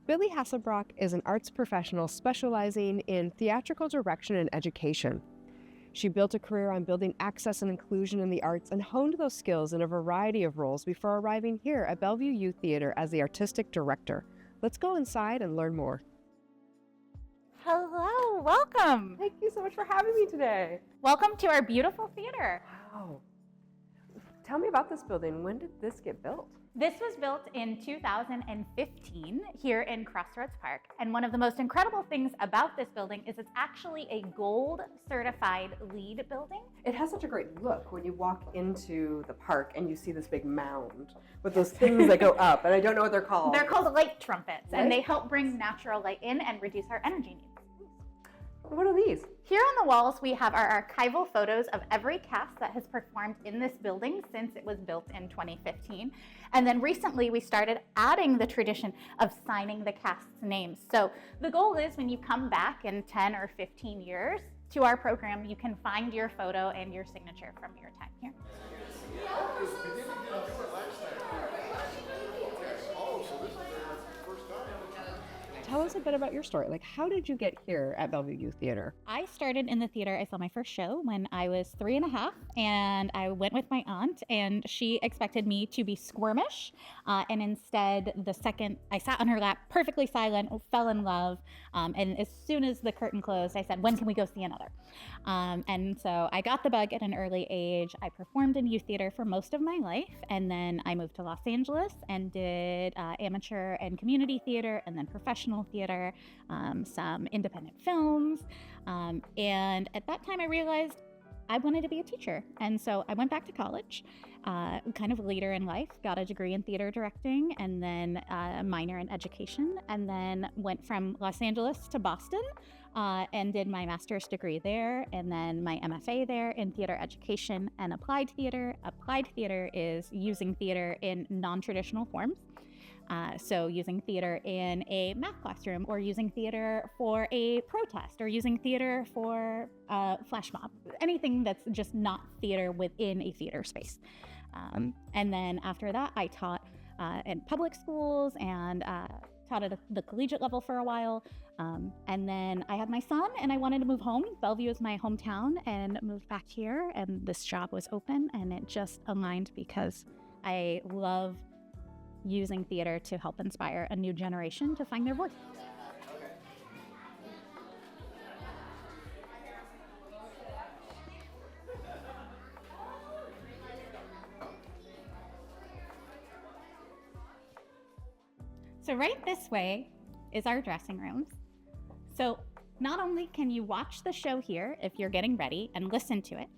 Billie Hassebrock is an arts professional specializing in theatrical direction and education. She built a career on building access and inclusion in the arts and honed those skills in a variety of roles before arriving here at Bellevue Youth Theater as the artistic director. Let's go inside and learn more. Hello, welcome. Thank you so much for having me today. Welcome to our beautiful theater. Wow. Tell me about this building. When did this get built? This was built in 2015 here in Crossroads Park. And one of the most incredible things about this building is it's actually a gold certified LEED building. It has such a great look when you walk into the park and you see this big mound with those things that go up, and I don't know what they're called. They're called light trumpets, Right? and they help bring natural light in and reduce our energy needs. What are these? Here on the walls, we have our archival photos of every cast that has performed in this building since it was built in 2015. And then recently, we started adding the tradition of signing the cast's names. So the goal is when you come back in 10 or 15 years to our program, you can find your photo and your signature from your time here. Tell us a bit about your story. Like, how did you get here at Bellevue Youth Theater? I started in the theater. I saw my first show when I was 3.5, and I went with my aunt, and she expected me to be squirmish. And instead, the second I sat on her lap, perfectly silent, fell in love. And as soon as the curtain closed, I said, "When can we go see another?" And so I got the bug at an early age. I performed in youth theater for most of my life, and then I moved to Los Angeles and did amateur and community theater, and then professional theater, some independent films, and at that time I realized I wanted to be a teacher, and so I went back to college kind of later in life, got a degree in theater directing, and then a minor in education, and then went from Los Angeles to Boston and did my master's degree there, and then my MFA there in theater education and applied theater. Applied theater is using theater in non-traditional forms. So using theater in a math classroom, or using theater for a protest, or using theater for a flash mob, anything that's just not theater within a theater space. And then after that, I taught in public schools and taught at the collegiate level for a while. And then I had my son and I wanted to move home. Bellevue is my hometown, and moved back here, and this job was open, and it just aligned because I love using theater to help inspire a new generation to find their voice. So right this way is our dressing rooms. So not only can you watch the show here if you're getting ready and listen to it,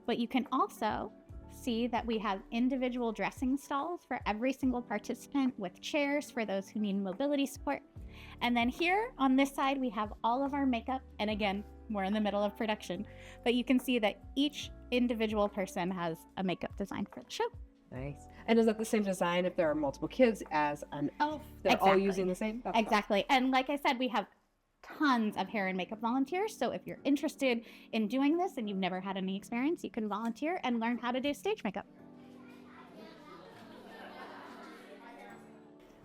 but you can also see that we have individual dressing stalls for every single participant, with chairs for those who need mobility support. And then here on this side, we have all of our makeup. And again, we're in the middle of production, but you can see that each individual person has a makeup design for the show. Nice. And is that the same design if there are multiple kids as an elf? They're all using the same? That's exactly. And like I said, we have tons of hair and makeup volunteers. So if you're interested in doing this and you've never had any experience, you can volunteer and learn how to do stage makeup.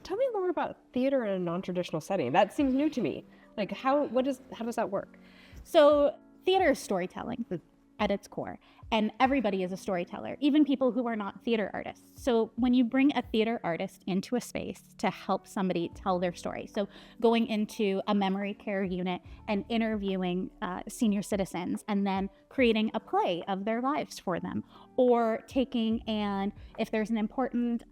Tell me more about theater in a non-traditional setting. That seems new to me. Like, how does that work? So theater is storytelling at its core, and everybody is a storyteller, even people who are not theater artists. So when you bring a theater artist into a space to help somebody tell their story, so going into a memory care unit and interviewing senior citizens and then creating a play of their lives for them, or taking, and if there's an important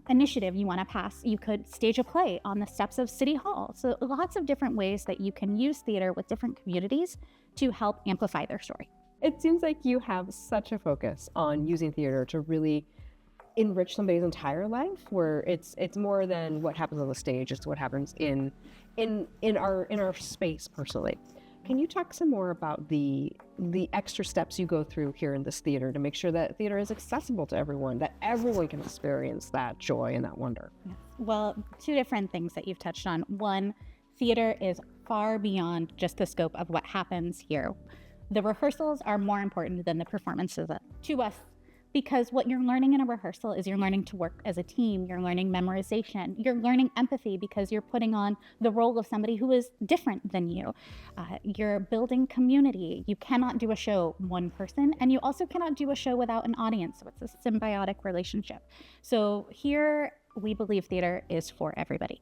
initiative you want to pass, you could stage a play on the steps of City Hall. So lots of different ways that you can use theater with different communities to help amplify their story. It seems like you have such a focus on using theater to really enrich somebody's entire life, where it's more than what happens on the stage, it's what happens in our space personally. Can you talk some more about the extra steps you go through here in this theater to make sure that theater is accessible to everyone, that everyone can experience that joy and that wonder? Well, two different things that you've touched on. One, theater is far beyond just the scope of what happens here. The rehearsals are more important than the performances to us, because what you're learning in a rehearsal is you're learning to work as a team, you're learning memorization, you're learning empathy because you're putting on the role of somebody who is different than you. You're building community. You cannot do a show one person, and you also cannot do a show without an audience, so it's a symbiotic relationship. So here we believe theater is for everybody.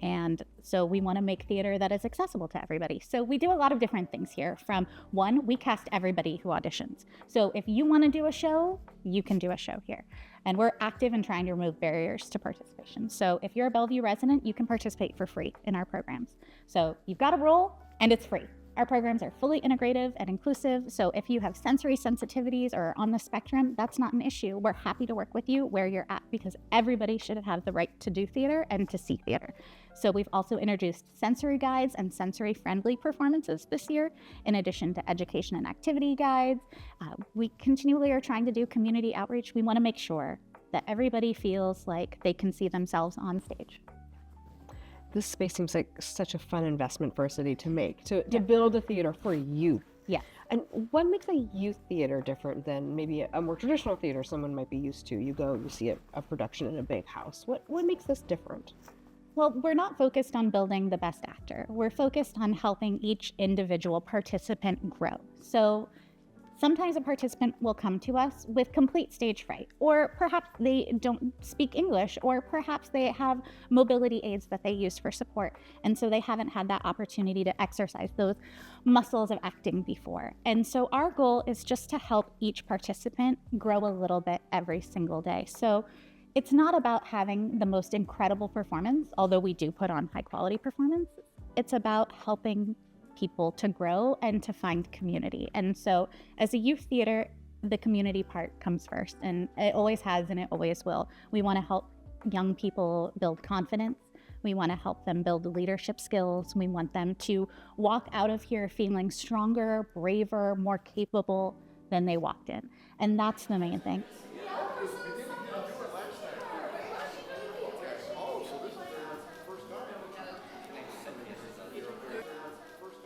And so we want to make theater that is accessible to everybody. So we do a lot of different things here. From one, we cast everybody who auditions. So if you want to do a show, you can do a show here. And we're active in trying to remove barriers to participation. So if you're a Bellevue resident, you can participate for free in our programs. So you've got a role and it's free. Our programs are fully integrative and inclusive, so if you have sensory sensitivities or are on the spectrum, that's not an issue. We're happy to work with you where you're at because everybody should have the right to do theater and to see theater. So we've also introduced sensory guides and sensory-friendly performances this year, in addition to education and activity guides. We continually are trying to do community outreach. We want to make sure that everybody feels like they can see themselves on stage. This space seems like such a fun investment for a city to make, to build a theater for youth. Yeah. And what makes a youth theater different than maybe a more traditional theater someone might be used to? You go, you see a production in a big house. What makes this different? Well, we're not focused on building the best actor. We're focused on helping each individual participant grow. So sometimes a participant will come to us with complete stage fright, or perhaps they don't speak English, or perhaps they have mobility aids that they use for support, and so they haven't had that opportunity to exercise those muscles of acting before. And so our goal is just to help each participant grow a little bit every single day. So it's not about having the most incredible performance, although we do put on high quality performance. It's about helping people to grow and to find community. And so as a youth theater, the community part comes first, and it always has and it always will. We want to help young people build confidence. We want to help them build leadership skills. We want them to walk out of here feeling stronger, braver, more capable than they walked in. And that's the main thing.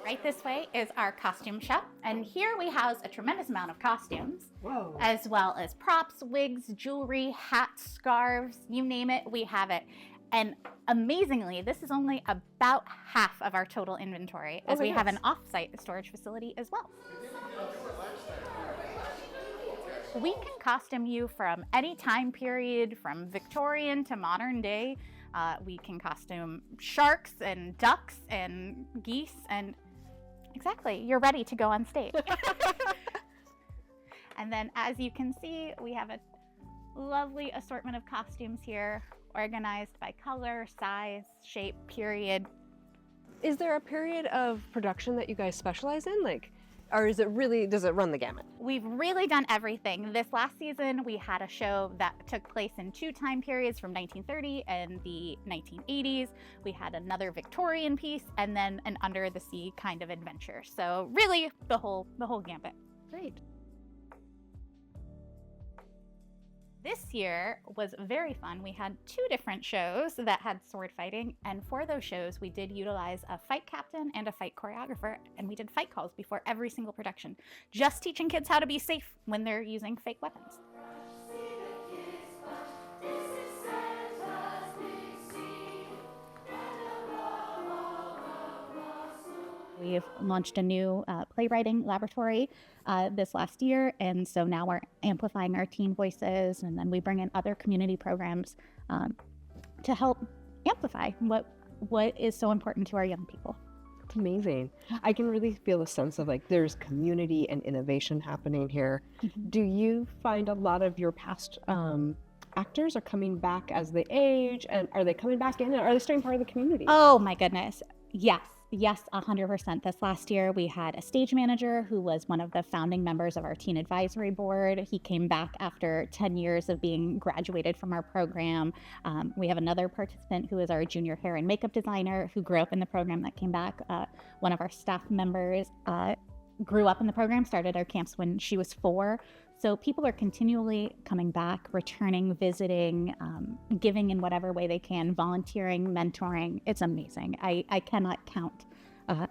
Right this way is our costume shop, and here we house a tremendous amount of costumes. Whoa. As well as props, wigs, jewelry, hats, scarves, you name it, we have it. And amazingly, this is only about half of our total inventory, as we have an off-site storage facility as well. We can costume you from any time period, from Victorian to modern day. We can costume sharks and ducks and geese, and exactly, you're ready to go on stage. And then as you can see, we have a lovely assortment of costumes here, organized by color, size, shape, period. Is there a period of production that you guys specialize in? Or does it run the gamut? We've really done everything. This last season, we had a show that took place in two time periods from 1930 and the 1980s. We had another Victorian piece, and then an under the sea kind of adventure. So really the whole gambit. Great. This year was very fun. We had two different shows that had sword fighting, and for those shows we did utilize a fight captain and a fight choreographer, and we did fight calls before every single production, just teaching kids how to be safe when they're using fake weapons. We've launched a new playwriting laboratory this last year, and so now we're amplifying our teen voices, and then we bring in other community programs to help amplify what is so important to our young people. That's amazing. I can really feel a sense of there's community and innovation happening here. Mm-hmm. Do you find a lot of your past actors are coming back as they age, and are they coming back in, and are they staying part of the community? Oh my goodness, yes. Yes, 100%. This last year, we had a stage manager who was one of the founding members of our teen advisory board. He came back after 10 years of being graduated from our program. We have another participant who is our junior hair and makeup designer who grew up in the program that came back. One of our staff members grew up in the program, started our camps when she was 4. So people are continually coming back, returning, visiting, giving in whatever way they can, volunteering, mentoring. It's amazing. I cannot count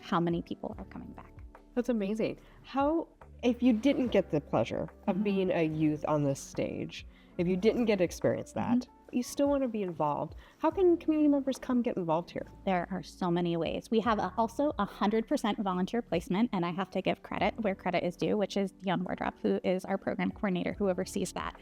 how many people are coming back. That's amazing. How if you didn't get the pleasure of being a youth on this stage, if you didn't get to experience that, you still want to be involved, how can community members come get involved here? There are so many ways. We have also 100% volunteer placement, and I have to give credit where credit is due, which is Dion Wardrop, who is our program coordinator, who oversees that.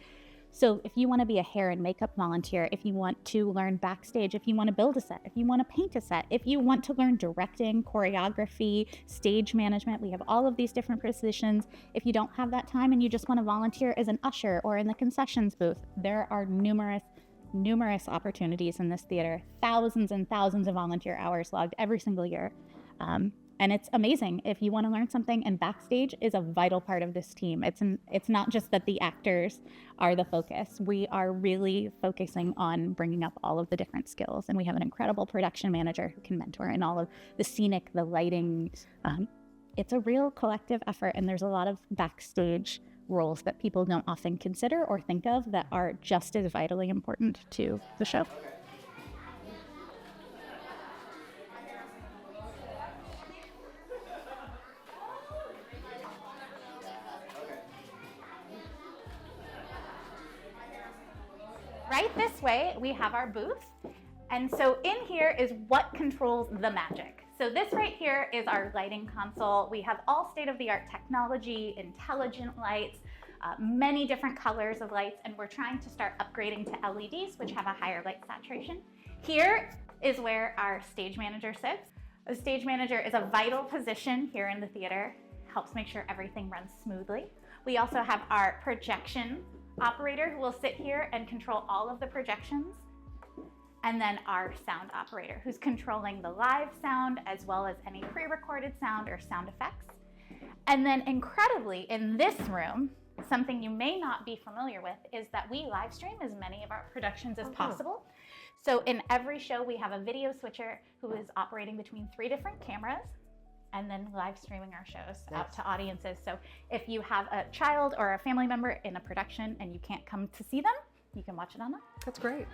So if you want to be a hair and makeup volunteer, if you want to learn backstage, if you want to build a set, if you want to paint a set, if you want to learn directing, choreography, stage management, we have all of these different positions. If you don't have that time and you just want to volunteer as an usher or in the concessions booth, there are numerous opportunities in this theater, thousands and thousands of volunteer hours logged every single year. And it's amazing if you want to learn something, and backstage is a vital part of this team. It's not just that the actors are the focus. We are really focusing on bringing up all of the different skills, and we have an incredible production manager who can mentor in all of the scenic, the lighting. It's a real collective effort, and there's a lot of backstage roles that people don't often consider or think of that are just as vitally important to the show. Right this way, we have our booth. And so in here is what controls the magic. So this right here is our lighting console. We have all state-of-the-art technology, intelligent lights, many different colors of lights, and we're trying to start upgrading to LEDs, which have a higher light saturation. Here is where our stage manager sits. A stage manager is a vital position here in the theater, helps make sure everything runs smoothly. We also have our projection operator who will sit here and control all of the projections. And then our sound operator who's controlling the live sound as well as any pre-recorded sound or sound effects. And then incredibly, in this room, something you may not be familiar with is that we live stream as many of our productions as possible. So in every show, we have a video switcher who is operating between 3 different cameras and then live streaming our shows out to audiences. So if you have a child or a family member in a production and you can't come to see them, you can watch it online. That's great.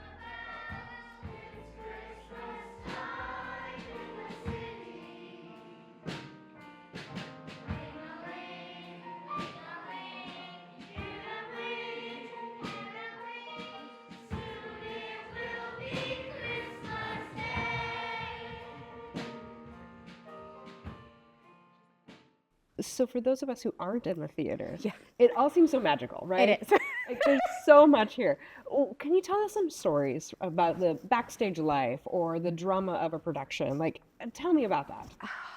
So for those of us who aren't in the theater, it all seems so magical, right? It is. Like, there's so much here. Oh, can you tell us some stories about the backstage life or the drama of a production? Like, tell me about that.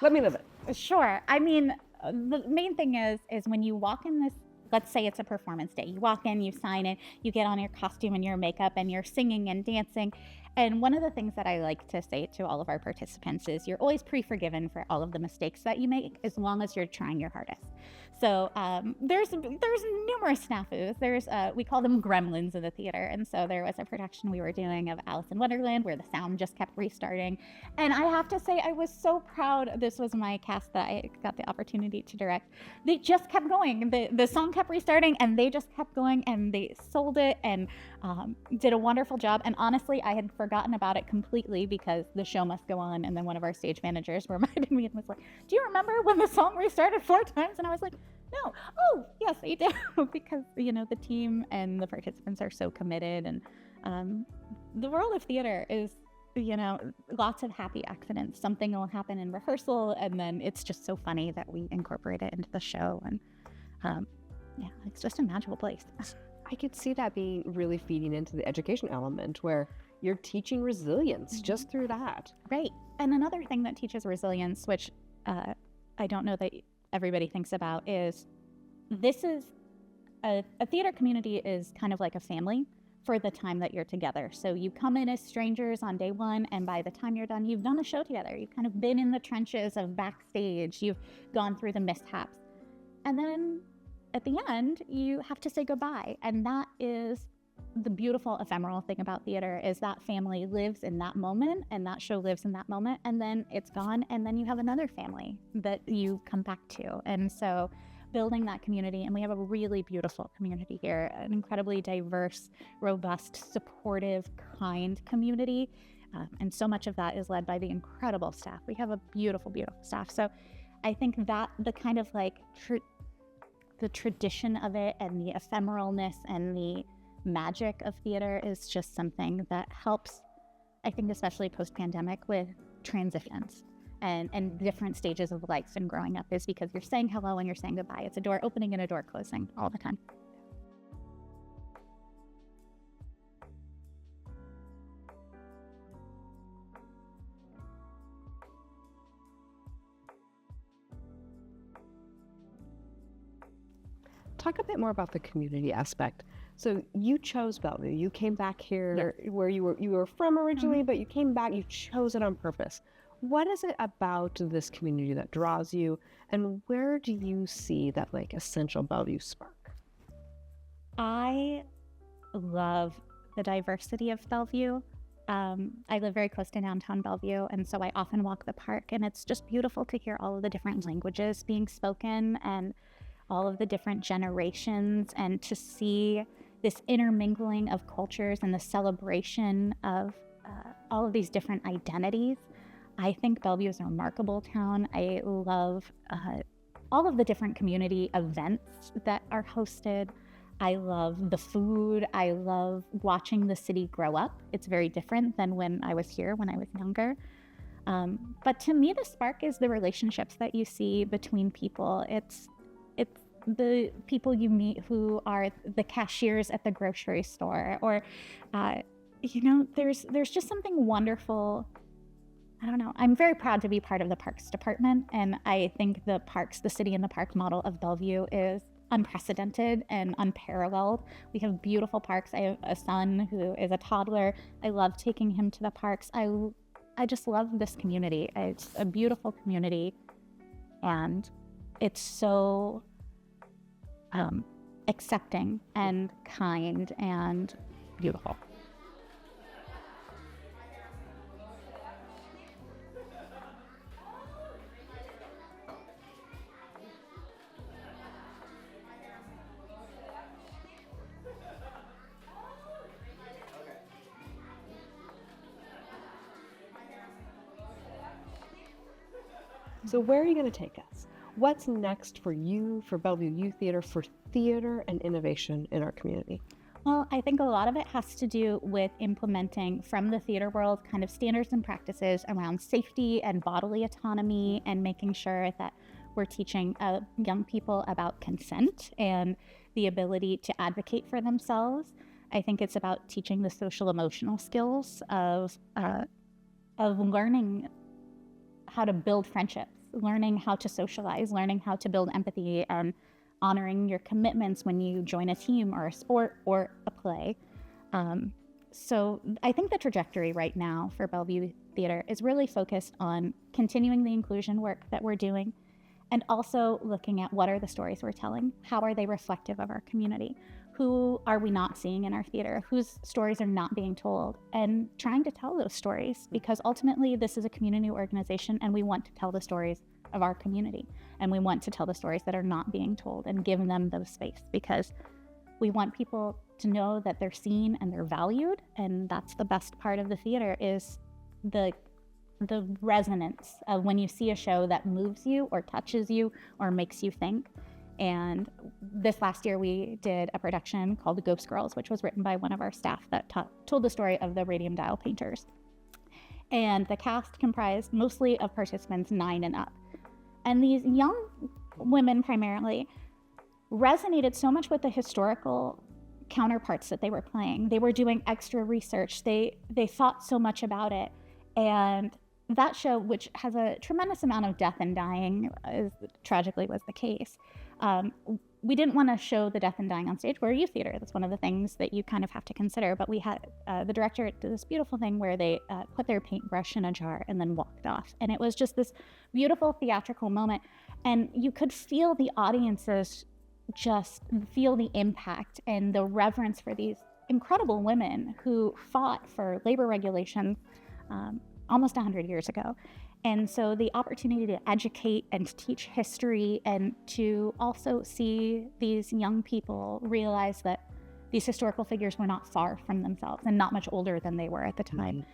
Let me live it. Sure. I mean, the main thing is when you walk in this, let's say it's a performance day. You walk in, you sign in, you get on your costume and your makeup, and you're singing and dancing. And one of the things that I like to say to all of our participants is you're always pre-forgiven for all of the mistakes that you make as long as you're trying your hardest. So there's numerous snafus. We call them gremlins in the theater. And so there was a production we were doing of Alice in Wonderland where the sound just kept restarting. And I have to say, I was so proud. This was my cast that I got the opportunity to direct. They just kept going. The song kept restarting and they just kept going, and they sold it and did a wonderful job. And honestly, I had forgotten about it completely because the show must go on. And then one of our stage managers reminded me and was like, "Do you remember when the song restarted 4 times?" And I was like, "No." "Oh, yes, I do." Because, the team and the participants are so committed. And the world of theater is, lots of happy accidents. Something will happen in rehearsal, and then it's just so funny that we incorporate it into the show. And it's just a magical place. I could see that being really feeding into the education element where you're teaching resilience just through that. Right. And another thing that teaches resilience, which I don't know that everybody thinks about, is this is a theater community is kind of like a family for the time that you're together. So you come in as strangers on day one, and by the time you're done, you've done a show together. You've kind of been in the trenches of backstage. You've gone through the mishaps. And then at the end, you have to say goodbye. And that is the beautiful ephemeral thing about theater, is that family lives in that moment, and that show lives in that moment, and then it's gone, and then you have another family that you come back to. And so building that community, and we have a really beautiful community here, an incredibly diverse, robust, supportive, kind community. And so much of that is led by the incredible staff. We have a beautiful, beautiful staff. So I think that the kind of the tradition of it and the ephemeralness and the magic of theater is just something that helps, I think, especially post-pandemic, with transitions and different stages of life and growing up, is because you're saying hello and you're saying goodbye. It's a door opening and a door closing all the time. Talk a bit more about the community aspect. So you chose Bellevue. You came back here where you were from originally, but you came back, you chose it on purpose. What is it about this community that draws you, and where do you see that like essential Bellevue spark? I love the diversity of Bellevue. I live very close to downtown Bellevue, and so I often walk the park, and it's just beautiful to hear all of the different languages being spoken and all of the different generations, and to see this intermingling of cultures and the celebration of all of these different identities. I think Bellevue is a remarkable town. I love all of the different community events that are hosted. I love the food. I love watching the city grow up. It's very different than when I was here when I was younger. But to me, the spark is the relationships that you see between people. It's the people you meet who are the cashiers at the grocery store, or there's just something wonderful. I don't know. I'm very proud to be part of the Parks Department, and I think the city and the park model of Bellevue is unprecedented and unparalleled. We have beautiful parks. I have a son who is a toddler. I love taking him to the parks. I just love this community. It's a beautiful community, and it's so accepting and kind and beautiful. So where are you going to take us? What's next for you, for Bellevue Youth Theater, for theater and innovation in our community? Well, I think a lot of it has to do with implementing from the theater world kind of standards and practices around safety and bodily autonomy, and making sure that we're teaching young people about consent and the ability to advocate for themselves. I think it's about teaching the social emotional skills of learning how to build friendships, learning how to socialize, learning how to build empathy, and honoring your commitments when you join a team or a sport or a play. So I think the trajectory right now for Bellevue Theater is really focused on continuing the inclusion work that we're doing, and also looking at what are the stories we're telling, how are they reflective of our community, who are we not seeing in our theater, whose stories are not being told, and trying to tell those stories, because ultimately this is a community organization and we want to tell the stories of our community, and we want to tell the stories that are not being told and give them those space, because we want people to know that they're seen and they're valued. And that's the best part of the theater, is the resonance of when you see a show that moves you or touches you or makes you think. And this last year we did a production called The Ghost Girls, which was written by one of our staff that told the story of the radium dial painters. And the cast comprised mostly of participants 9 and up. And these young women primarily resonated so much with the historical counterparts that they were playing. They were doing extra research. They thought so much about it. And that show, which has a tremendous amount of death and dying, as tragically was the case, we didn't want to show the death and dying on stage. We're a youth theater. That's one of the things that you kind of have to consider. But we had the director did this beautiful thing where they put their paintbrush in a jar and then walked off. And it was just this beautiful theatrical moment. And you could feel the audiences just feel the impact and the reverence for these incredible women who fought for labor regulations almost 100 years ago. And so the opportunity to educate and to teach history, and to also see these young people realize that these historical figures were not far from themselves and not much older than they were at the time.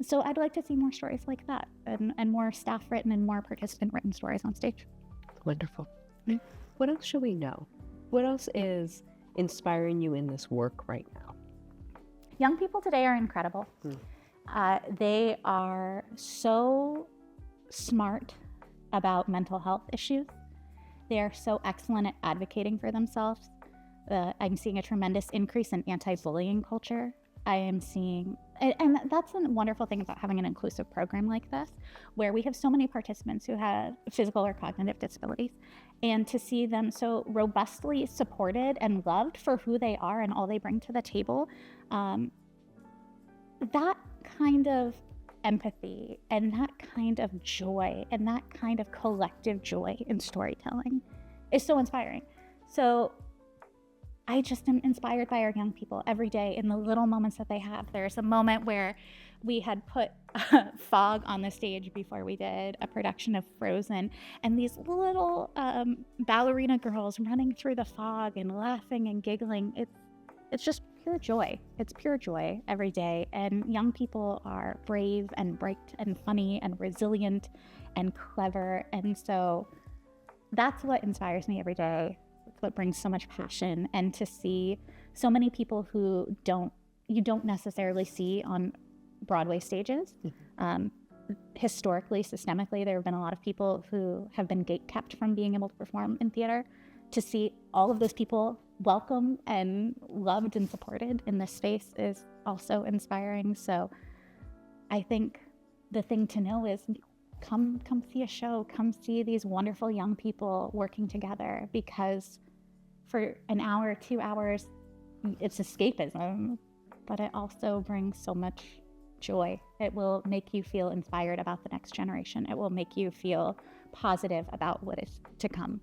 So I'd like to see more stories like that, and more staff written and more participant written stories on stage. Wonderful. what else should we know? What else is inspiring you in this work right now? Young people today are incredible. They are so smart about mental health issues. They are so excellent at advocating for themselves. I'm seeing a tremendous increase in anti-bullying culture. I am seeing, and that's a wonderful thing about having an inclusive program like this, where we have so many participants who have physical or cognitive disabilities, and to see them so robustly supported and loved for who they are and all they bring to the table, that kind of empathy and that kind of joy and that kind of collective joy in storytelling is so inspiring. So I just am inspired by our young people every day in the little moments that they have. There's a moment where we had put fog on the stage before we did a production of Frozen, and these little ballerina girls running through the fog and laughing and giggling. It's just pure joy. It's pure joy every day. And young people are brave and bright and funny and resilient and clever. And so that's what inspires me every day. It's what brings so much passion. And to see so many people who you don't necessarily see on Broadway stages. Historically, systemically, there have been a lot of people who have been gatekept from being able to perform in theater. To see all of those people welcome and loved and supported in this space is also inspiring. So I think the thing to know is come see a show, come see these wonderful young people working together, because for an hour, 2 hours, it's escapism, but it also brings so much joy. It will make you feel inspired about the next generation. It will make you feel positive about what is to come.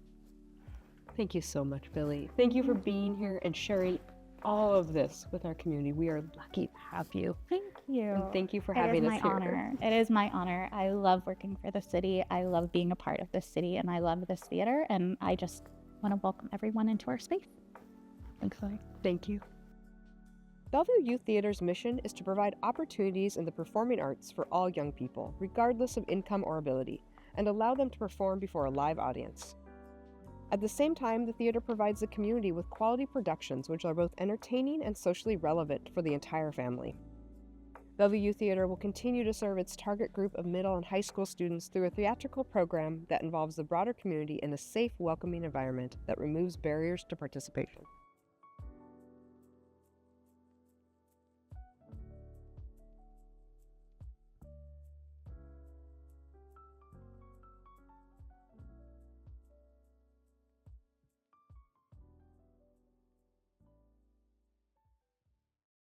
Thank you so much, Billie. Thank you for being here and sharing all of this with our community. We are lucky to have you. Thank you. And thank you for having us here. Honor. It is my honor. I love working for the city. I love being a part of this city, and I love this theater, and I just want to welcome everyone into our space. Thanks, Lori. Thank you. Bellevue Youth Theater's mission is to provide opportunities in the performing arts for all young people, regardless of income or ability, and allow them to perform before a live audience. At the same time, the theater provides the community with quality productions which are both entertaining and socially relevant for the entire family. Bellevue Youth Theater will continue to serve its target group of middle and high school students through a theatrical program that involves the broader community in a safe, welcoming environment that removes barriers to participation.